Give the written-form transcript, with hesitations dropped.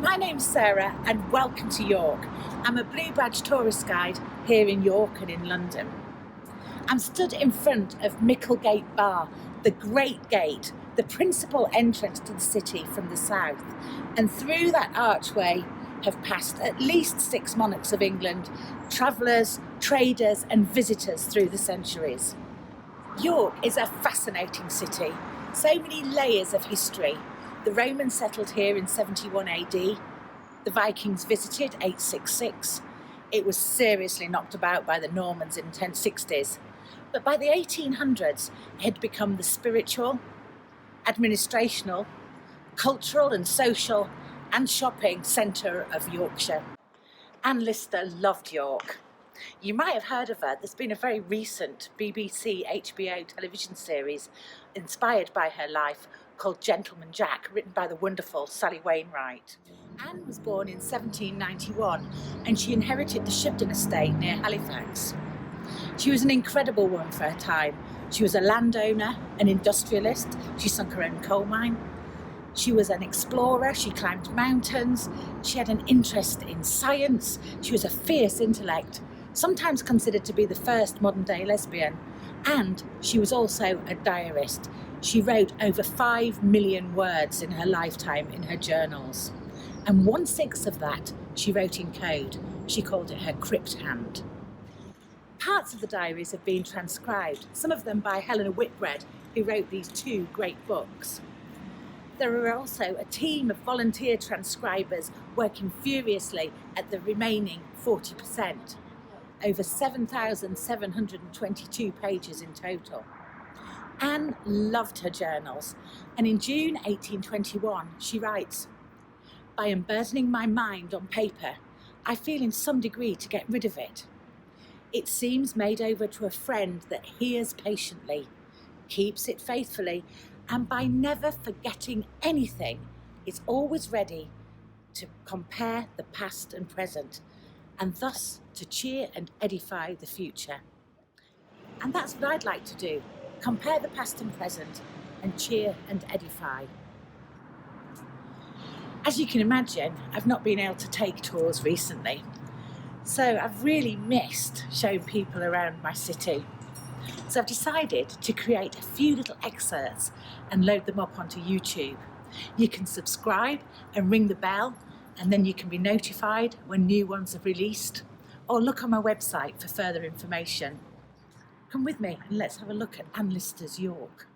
My name's Sarah and welcome to York. I'm a Blue Badge tourist guide here in York and in London. I'm stood in front of Micklegate Bar, the Great Gate, the principal entrance to the city from the south. And through that archway have passed at least 6 monarchs of England, travellers, traders and visitors through the centuries. York is a fascinating city, so many layers of history. The Romans settled here in 71 AD, the Vikings visited 866, it was seriously knocked about by the Normans in the 1060s, but by the 1800s it had become the spiritual, administrational, cultural and social and shopping centre of Yorkshire. Anne Lister loved York. You might have heard of her. There's been a very recent BBC HBO television series inspired by her life called Gentleman Jack, written by the wonderful Sally Wainwright. Anne was born in 1791 and she inherited the Shibden estate near Halifax. She was an incredible woman for her time. She was a landowner, an industrialist, she sunk her own coal mine. She was an explorer, she climbed mountains, she had an interest in science, she was a fierce intellect, sometimes considered to be the first modern-day lesbian, and she was also a diarist. She wrote over 5 million words in her lifetime in her journals, and 1/6 of that she wrote in code. She called it her crypt hand. Parts of the diaries have been transcribed, some of them by Helena Whitbread, who wrote these 2 great books. There are also a team of volunteer transcribers working furiously at the remaining 40%. Over 7,722 pages in total. Anne loved her journals, and in June 1821 she writes, "By unburdening my mind on paper, I feel in some degree to get rid of it. It seems made over to a friend that hears patiently, keeps it faithfully, and by never forgetting anything, is always ready to compare the past and present, and thus to cheer and edify the future." And that's what I'd like to do, compare the past and present and cheer and edify. As you can imagine, I've not been able to take tours recently, so I've really missed showing people around my city. So I've decided to create a few little excerpts and load them up onto YouTube. You can subscribe and ring the bell, and then you can be notified when new ones are released, or look on my website for further information. Come with me and let's have a look at Anne Lister's York.